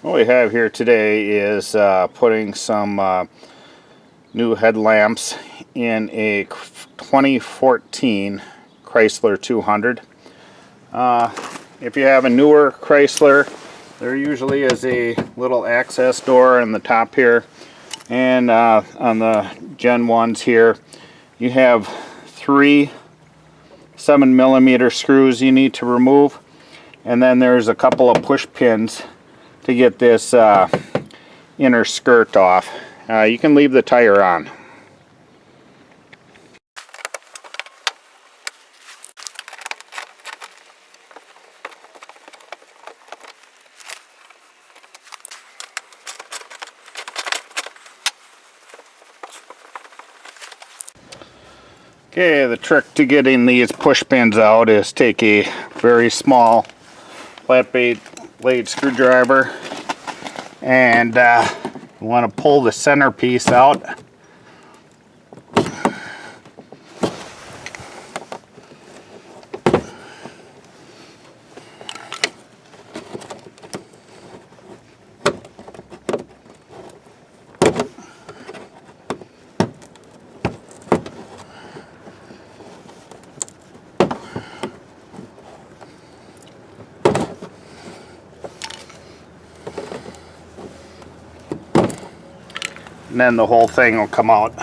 What we have here today is putting some new headlamps in a 2014 Chrysler 200. If you have a newer Chrysler, there usually is a little access door on the top here, and on the Gen 1s here you have 3 7mm screws you need to remove, and then there's a couple of push pins to get this inner skirt off. You can leave the tire on. Okay, the trick to getting these push pins out is take a very small flat blade screwdriver, and you want to pull the centerpiece out. And then the whole thing will come out.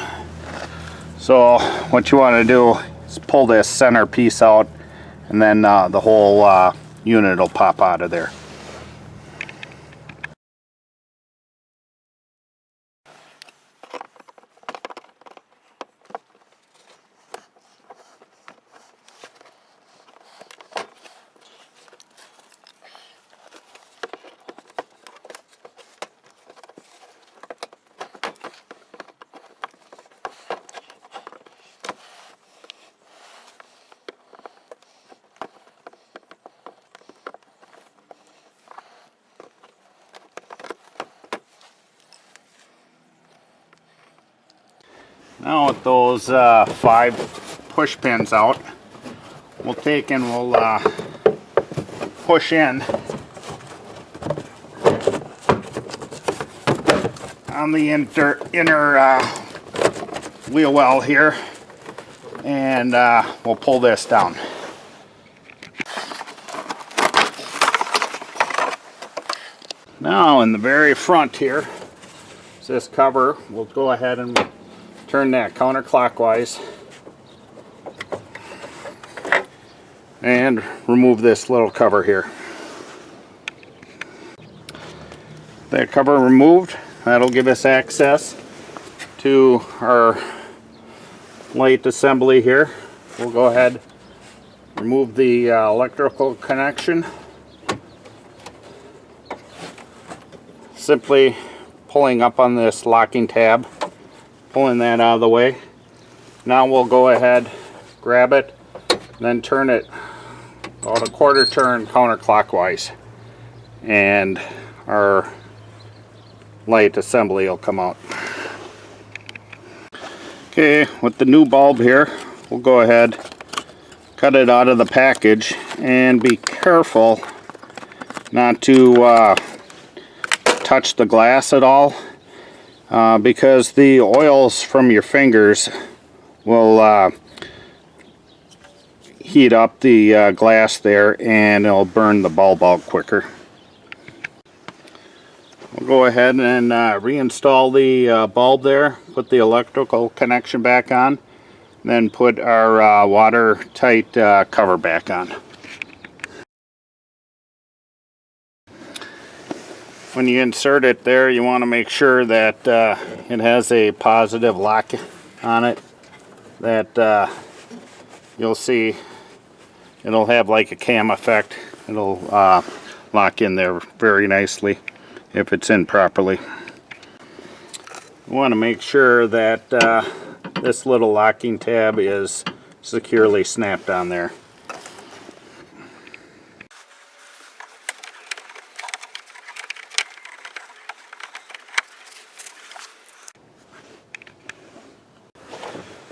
So what you want to do is pull this center piece out, and then the whole unit will pop out of there. Now with those 5 push pins out, we'll take and we'll push in on the inner wheel well here, and we'll pull this down. Now in the very front here is this cover. We'll go ahead and turn that counterclockwise and remove this little cover here. That cover removed, that'll give us access to our light assembly here. We'll go ahead, remove the electrical connection, simply pulling up on this locking tab, pulling that out of the way. Now we'll go ahead, grab it, then turn it about a quarter turn counterclockwise, and our light assembly will come out. Okay, with the new bulb here, we'll go ahead, cut it out of the package, and be careful not to touch the glass at all, because the oils from your fingers will heat up the glass there, and it'll burn the bulb out quicker. We'll go ahead and reinstall the bulb there, put the electrical connection back on, then put our watertight cover back on. When you insert it there, you want to make sure that it has a positive lock on it, that you'll see it'll have like a cam effect. It'll lock in there very nicely if it's in properly. You want to make sure that this little locking tab is securely snapped on there.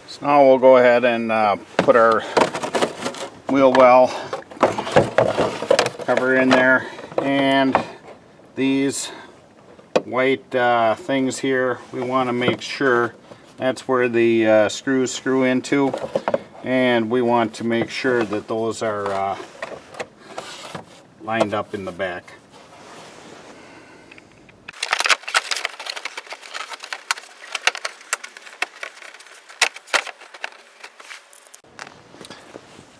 So now we'll go ahead and put our wheel well cover in there, and these white things here, we want to make sure that's where the screws screw into, and we want to make sure that those are lined up in the back.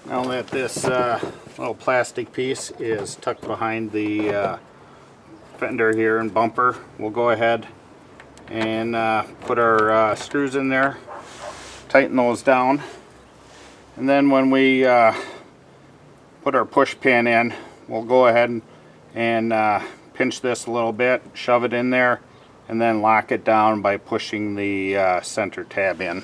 Now that this little plastic piece is tucked behind the fender here and bumper, we'll go ahead and put our screws in there, tighten those down, and then when we put our push pin in, we'll go ahead and pinch this a little bit, shove it in there, and then lock it down by pushing the center tab in.